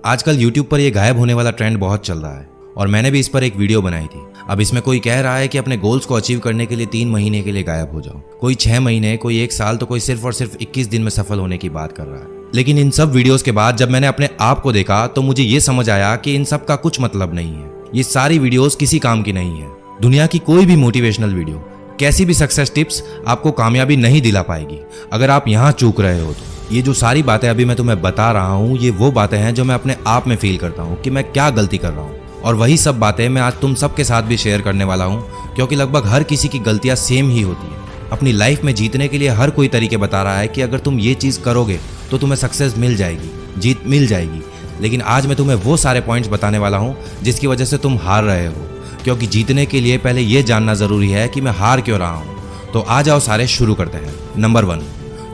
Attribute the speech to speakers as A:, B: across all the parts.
A: आजकल YouTube पर ये गायब होने वाला ट्रेंड बहुत चल रहा है और मैंने भी इस पर एक वीडियो बनाई थी। अब इसमें कोई कह रहा है कि अपने गोल्स को अचीव करने के लिए 3 महीने के लिए गायब हो जाओ, कोई 6 महीने, कोई 1 साल, तो कोई सिर्फ और सिर्फ 21 दिन में सफल होने की बात कर रहा है। लेकिन इन सब वीडियोस के बाद जब मैंने अपने आप को देखा तो मुझे ये समझ आया कि इन सब का कुछ मतलब नहीं है। ये सारी वीडियोस किसी काम की नहीं है। दुनिया की कोई भी मोटिवेशनल वीडियो, कैसी भी सक्सेस टिप्स आपको कामयाबी नहीं दिला पाएगी अगर आप यहाँ चूक रहे हो तो। ये जो सारी बातें अभी मैं तुम्हें बता रहा हूँ, ये वो बातें हैं जो मैं अपने आप में फील करता हूँ कि मैं क्या गलती कर रहा हूँ, और वही सब बातें मैं आज तुम सबके साथ भी शेयर करने वाला हूँ, क्योंकि लगभग हर किसी की गलतियाँ सेम ही होती है। अपनी लाइफ में जीतने के लिए हर कोई तरीके बता रहा है कि अगर तुम ये चीज़ करोगे तो तुम्हें सक्सेस मिल जाएगी, जीत मिल जाएगी। लेकिन आज मैं तुम्हें वो सारे पॉइंट्स बताने वाला हूँ जिसकी वजह से तुम हार रहे हो, क्योंकि जीतने के लिए पहले ये जानना ज़रूरी है कि मैं हार क्यों रहा हूँ। तो आ जाओ सारे शुरू करते हैं। नंबर 1,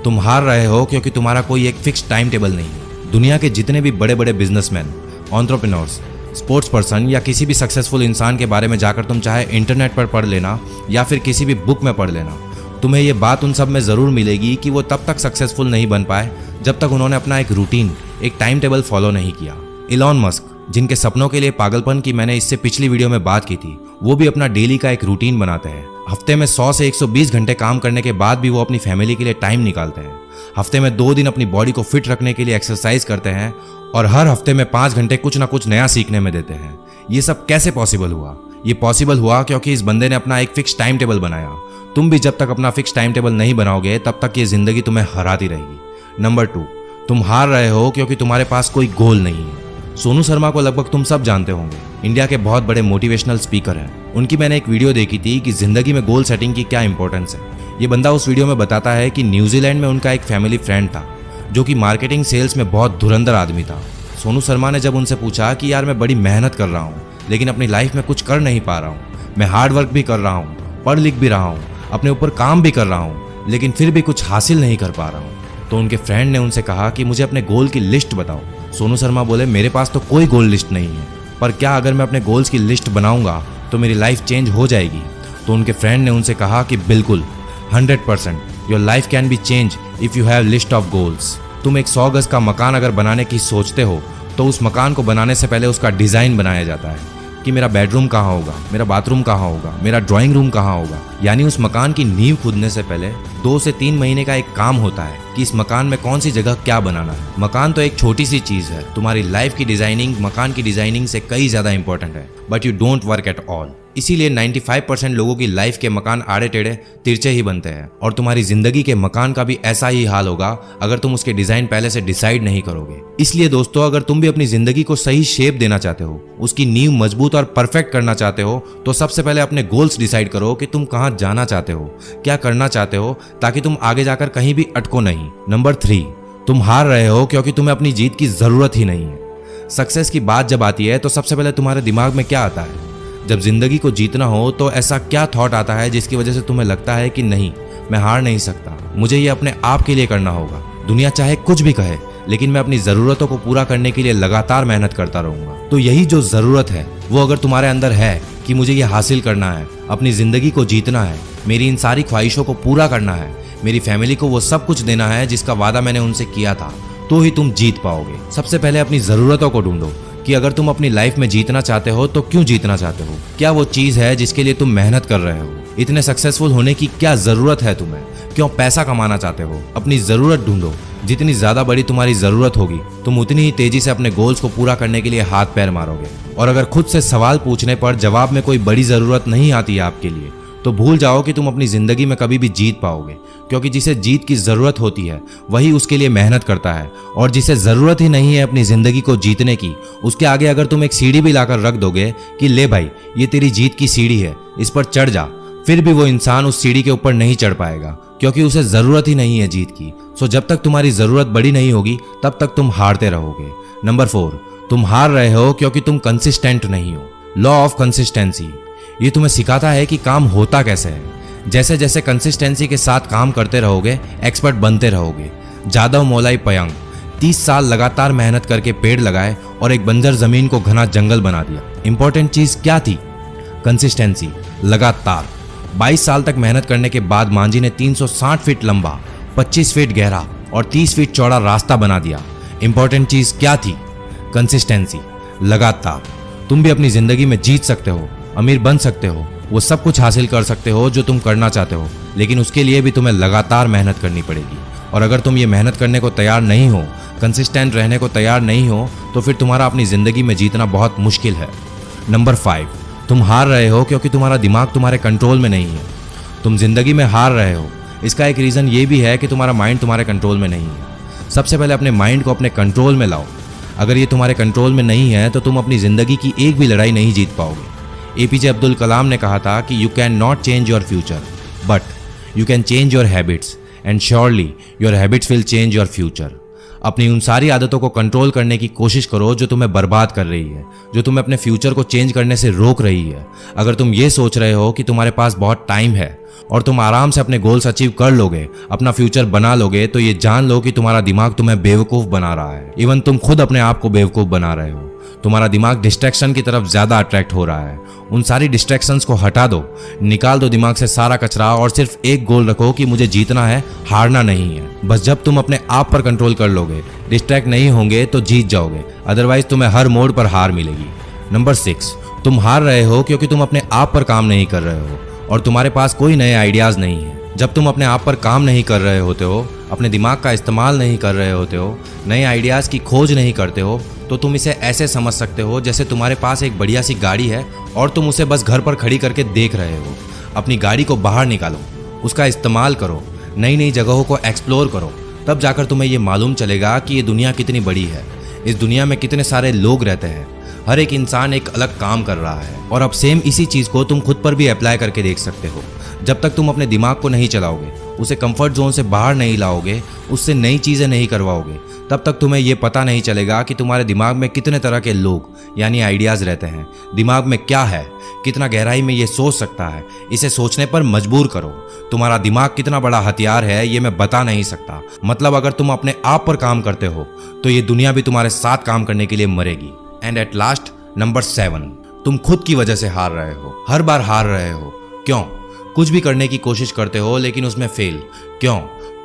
A: तुम हार रहे हो क्योंकि तुम्हारा कोई एक फिक्स टाइम टेबल नहीं है। दुनिया के जितने भी बड़े बड़े बिजनेसमैन, एंटरप्रेन्योर्स, स्पोर्ट्स पर्सन या किसी भी सक्सेसफुल इंसान के बारे में जाकर तुम चाहे इंटरनेट पर पढ़ लेना या फिर किसी भी बुक में पढ़ लेना, तुम्हें ये बात उन सब में ज़रूर मिलेगी कि वो तब तक सक्सेसफुल नहीं बन पाए जब तक उन्होंने अपना एक रूटीन, एक टाइम टेबल फॉलो नहीं किया। इलॉन मस्क, जिनके सपनों के लिए पागलपन की मैंने इससे पिछली वीडियो में बात की थी, वो भी अपना डेली का एक रूटीन बनाते हैं। हफ्ते में 100 से 120 घंटे काम करने के बाद भी वो अपनी फैमिली के लिए टाइम निकालते हैं। हफ्ते में 2 दिन अपनी बॉडी को फिट रखने के लिए एक्सरसाइज करते हैं और हर हफ्ते में 5 घंटे कुछ ना कुछ नया सीखने में देते हैं। ये सब कैसे पॉसिबल हुआ? ये पॉसिबल हुआ क्योंकि इस बंदे ने अपना एक फिक्स टाइम टेबल बनाया। तुम भी जब तक अपना फिक्स टाइम टेबल नहीं बनाओगे तब तक ये जिंदगी तुम्हें हराती रहेगी। नंबर 2, तुम हार रहे हो क्योंकि तुम्हारे पास कोई गोल नहीं है। सोनू शर्मा को लगभग तुम सब जानते होंगे, इंडिया के बहुत बड़े मोटिवेशनल स्पीकर हैं। उनकी मैंने एक वीडियो देखी थी कि जिंदगी में गोल सेटिंग की क्या इंपॉर्टेंस है। ये बंदा उस वीडियो में बताता है कि न्यूजीलैंड में उनका एक फैमिली फ्रेंड था जो कि मार्केटिंग सेल्स में बहुत धुरंधर आदमी था। सोनू शर्मा ने जब उनसे पूछा कि यार मैं बड़ी मेहनत कर रहा हूँ लेकिन अपनी लाइफ में कुछ कर नहीं पा रहा हूँ, मैं हार्ड वर्क भी कर रहा हूँ, पढ़ लिख भी रहा हूँ, अपने ऊपर काम भी कर रहा हूँ, लेकिन फिर भी कुछ हासिल नहीं कर पा रहा हूँ, तो उनके फ्रेंड ने उनसे कहा कि मुझे अपने गोल की लिस्ट बताओ। सोनू शर्मा बोले, मेरे पास तो कोई गोल लिस्ट नहीं है, पर क्या अगर मैं अपने गोल्स की लिस्ट बनाऊंगा तो मेरी लाइफ चेंज हो जाएगी? तो उनके फ्रेंड ने उनसे कहा कि बिल्कुल, 100% your life can be change if you have list of goals. तुम एक 100 गज का मकान अगर बनाने की सोचते हो तो उस मकान को बनाने से पहले उसका डिज़ाइन बनाया जाता है कि मेरा बेडरूम कहाँ होगा, मेरा बाथरूम कहाँ होगा, मेरा ड्राइंग रूम कहाँ होगा। यानी उस मकान की नींव खुदने से पहले 2 से 3 महीने का एक काम होता है कि इस मकान में कौन सी जगह क्या बनाना है। मकान तो एक छोटी सी चीज़ है, तुम्हारी लाइफ की डिजाइनिंग मकान की डिजाइनिंग से कई ज़्यादा इंपॉर्टेंट है, but you don't work at all. इसीलिए 95% लोगों की लाइफ के मकान आड़े टेढ़े तिरछे ही बनते हैं, और तुम्हारी जिंदगी के मकान का भी ऐसा ही हाल होगा अगर तुम उसके डिजाइन पहले से डिसाइड नहीं करोगे। इसलिए दोस्तों, अगर तुम भी अपनी जिंदगी को सही शेप देना चाहते हो, उसकी नींव मजबूत और परफेक्ट करना चाहते हो, तो सबसे पहले अपने गोल्स डिसाइड करो कि तुम कहाँ जाना चाहते हो, क्या करना चाहते हो, ताकि तुम आगे जाकर कहीं भी अटको नहीं। नंबर 3, तुम हार रहे हो क्योंकि तुम्हें अपनी जीत की जरूरत ही नहीं है। सक्सेस की बात जब आती है तो सबसे पहले तुम्हारे दिमाग में क्या आता है? जब जिंदगी को जीतना हो तो ऐसा क्या थॉट आता है जिसकी वजह से तुम्हें लगता है कि नहीं, मैं हार नहीं सकता, मुझे ये अपने आप के लिए करना होगा। दुनिया चाहे कुछ भी कहे, लेकिन मैं अपनी ज़रूरतों को पूरा करने के लिए लगातार मेहनत करता रहूँगा। तो यही जो ज़रूरत है वो अगर तुम्हारे अंदर है कि मुझे ये हासिल करना है, अपनी ज़िंदगी को जीतना है, मेरी इन सारी ख्वाहिशों को पूरा करना है, मेरी फैमिली को वो सब कुछ देना है जिसका वादा मैंने उनसे किया था, तो ही तुम जीत पाओगे। सबसे पहले अपनी ज़रूरतों को ढूंढो कि अगर तुम अपनी लाइफ में जीतना चाहते हो तो क्यों जीतना चाहते हो, क्या वो चीज़ है जिसके लिए तुम मेहनत कर रहे हो, इतने सक्सेसफुल होने की क्या ज़रूरत है तुम्हें, क्यों पैसा कमाना चाहते हो। अपनी ज़रूरत ढूंढो। जितनी ज़्यादा बड़ी तुम्हारी ज़रूरत होगी तुम उतनी ही तेज़ी से अपने गोल्स को पूरा करने के लिए हाथ पैर मारोगे। और अगर खुद से सवाल पूछने पर जवाब में कोई बड़ी ज़रूरत नहीं आती है आपके लिए, तो भूल जाओ कि तुम अपनी ज़िंदगी में कभी भी जीत पाओगे, क्योंकि जिसे जीत की ज़रूरत होती है वही उसके लिए मेहनत करता है, और जिसे ज़रूरत ही नहीं है अपनी ज़िंदगी को जीतने की, उसके आगे अगर तुम एक सीढ़ी भी लाकर रख दोगे कि ले भाई ये तेरी जीत की सीढ़ी है, इस पर चढ़ जा, फिर भी वो इंसान उस सीढ़ी के ऊपर नहीं चढ़ पाएगा, क्योंकि उसे ज़रूरत ही नहीं है जीत की। सो जब तक तुम्हारी ज़रूरत बड़ी नहीं होगी तब तक तुम हारते रहोगे। नंबर 4, तुम हार रहे हो क्योंकि तुम कंसिस्टेंट नहीं हो। लॉ ऑफ कंसिस्टेंसी, ये तुम्हें सिखाता है कि काम होता कैसे है। जैसे जैसे कंसिस्टेंसी के साथ काम करते रहोगे, एक्सपर्ट बनते रहोगे। जादव मोलाई पयंग 30 साल लगातार मेहनत करके पेड़ लगाए और एक बंजर जमीन को घना जंगल बना दिया। इंपॉर्टेंट चीज क्या थी? कंसिस्टेंसी, लगातार। 22 साल तक मेहनत करने के बाद मांझी ने 360 फीट लंबा, 25 फीट गहरा और 30 फीट चौड़ा रास्ता बना दिया। इंपॉर्टेंट चीज क्या थी? कंसिस्टेंसी, लगातार। तुम भी अपनी जिंदगी में जीत सकते हो, अमीर बन सकते हो, वो सब कुछ हासिल कर सकते हो जो तुम करना चाहते हो, लेकिन उसके लिए भी तुम्हें लगातार मेहनत करनी पड़ेगी। और अगर तुम ये मेहनत करने को तैयार नहीं हो, कंसिस्टेंट रहने को तैयार नहीं हो, तो फिर तुम्हारा अपनी जिंदगी में जीतना बहुत मुश्किल है। नंबर 5, तुम हार रहे हो क्योंकि तुम्हारा दिमाग तुम्हारे कंट्रोल में नहीं है। तुम जिंदगी में हार रहे हो, इसका एक रीज़न ये भी है कि तुम्हारा माइंड तुम्हारे कंट्रोल में नहीं है। सबसे पहले अपने माइंड को अपने कंट्रोल में लाओ। अगर ये तुम्हारे कंट्रोल में नहीं है तो तुम अपनी ज़िंदगी की एक भी लड़ाई नहीं जीत पाओगे। APJ अब्दुल कलाम ने कहा था कि you can not change your future, but you can change your habits, and surely your habits will change your future. अपनी उन सारी आदतों को कंट्रोल करने की कोशिश करो जो तुम्हें बर्बाद कर रही है, जो तुम्हें अपने फ्यूचर को चेंज करने से रोक रही है। अगर तुम ये सोच रहे हो कि तुम्हारे पास बहुत टाइम है और तुम आराम से अपने गोल्स अचीव कर लोगे, अपना फ्यूचर बना लोगे, तो ये जान लो कि तुम्हारा दिमाग तुम्हें बेवकूफ़ बना रहा है। इवन तुम खुद अपने आप को बेवकूफ़ बना रहे हो। तुम्हारा दिमाग डिस्ट्रैक्शन की तरफ ज़्यादा अट्रैक्ट हो रहा है। उन सारी डिस्ट्रैक्शंस को हटा दो, निकाल दो दिमाग से सारा कचरा और सिर्फ एक गोल रखो कि मुझे जीतना है, हारना नहीं है। बस जब तुम अपने आप पर कंट्रोल कर लोगे, डिस्ट्रैक्ट नहीं होंगे, तो जीत जाओगे। अदरवाइज तुम्हें हर मोड़ पर हार मिलेगी। नंबर 6, तुम हार रहे हो क्योंकि तुम अपने आप पर काम नहीं कर रहे हो और तुम्हारे पास कोई नए आइडियाज़ नहीं है। जब तुम अपने आप पर काम नहीं कर रहे होते हो, अपने दिमाग का इस्तेमाल नहीं कर रहे होते हो, नए आइडियाज़ की खोज नहीं करते हो, तो तुम इसे ऐसे समझ सकते हो जैसे तुम्हारे पास एक बढ़िया सी गाड़ी है और तुम उसे बस घर पर खड़ी करके देख रहे हो। अपनी गाड़ी को बाहर निकालो, उसका इस्तेमाल करो, नई नई जगहों को एक्सप्लोर करो, तब जाकर तुम्हें ये मालूम चलेगा कि ये दुनिया कितनी बड़ी है, इस दुनिया में कितने सारे लोग रहते हैं, हर एक इंसान एक अलग काम कर रहा है। और अब सेम इसी चीज़ को तुम खुद पर भी अप्लाई करके देख सकते हो। जब तक तुम अपने दिमाग को नहीं चलाओगे, उसे कंफर्ट जोन से बाहर नहीं लाओगे, उससे नई चीज़ें नहीं करवाओगे, तब तक तुम्हें ये पता नहीं चलेगा कि तुम्हारे दिमाग में कितने तरह के लोग यानी आइडियाज़ रहते हैं। दिमाग में क्या है, कितना गहराई में ये सोच सकता है, इसे सोचने पर मजबूर करो। तुम्हारा दिमाग कितना बड़ा हथियार है ये मैं बता नहीं सकता। मतलब अगर तुम अपने आप पर काम करते हो तो ये दुनिया भी तुम्हारे साथ काम करने के लिए मरेगी। एंड एट लास्ट, नंबर 7, तुम खुद की वजह से हार रहे हो, हर बार हार रहे हो। क्यों? कुछ भी करने की कोशिश करते हो लेकिन उसमें फेल क्यों?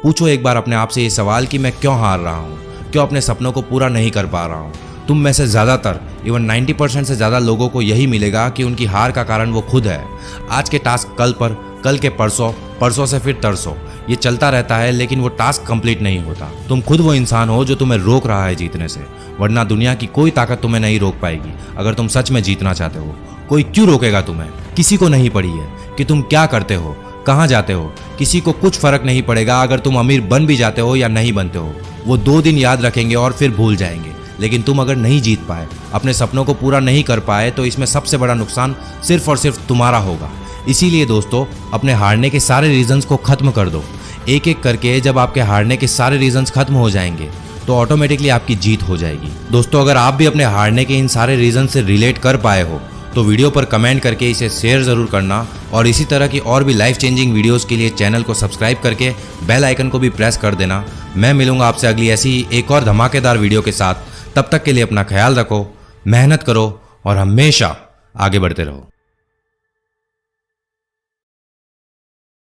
A: पूछो एक बार अपने आप से ये सवाल कि मैं क्यों हार रहा हूँ, क्यों अपने सपनों को पूरा नहीं कर पा रहा हूँ। तुम में से ज़्यादातर, इवन 90% से ज़्यादा लोगों को यही मिलेगा कि उनकी हार का कारण वो खुद है। आज के टास्क कल पर, कल के परसों, परसों से फिर तरसों, ये चलता रहता है लेकिन वो टास्क कंप्लीट नहीं होता। तुम खुद वो इंसान हो जो तुम्हें रोक रहा है जीतने से, वरना दुनिया की कोई ताकत तुम्हें नहीं रोक पाएगी। अगर तुम सच में जीतना चाहते हो, कोई क्यों रोकेगा तुम्हें? किसी को नहीं पड़ी है कि तुम क्या करते हो, कहाँ जाते हो, किसी को कुछ फर्क नहीं पड़ेगा अगर तुम अमीर बन भी जाते हो या नहीं बनते हो। वो 2 दिन याद रखेंगे और फिर भूल जाएंगे। लेकिन तुम अगर नहीं जीत पाए, अपने सपनों को पूरा नहीं कर पाए, तो इसमें सबसे बड़ा नुकसान सिर्फ और सिर्फ तुम्हारा होगा। इसीलिए दोस्तों, अपने हारने के सारे रीजंस को खत्म कर दो। एक एक करके जब आपके हारने के सारे रीजंस खत्म हो जाएंगे तो ऑटोमेटिकली आपकी जीत हो जाएगी। दोस्तों, अगर आप भी अपने हारने के इन सारे रीजन से रिलेट कर पाए हो तो वीडियो पर कमेंट करके इसे शेयर ज़रूर करना, और इसी तरह की और भी लाइफ चेंजिंग वीडियोस के लिए चैनल को सब्सक्राइब करके बेल आइकन को भी प्रेस कर देना। मैं मिलूंगा आपसे अगली ऐसी ही एक और धमाकेदार वीडियो के साथ। तब तक के लिए अपना ख्याल रखो, मेहनत करो और हमेशा आगे बढ़ते रहो।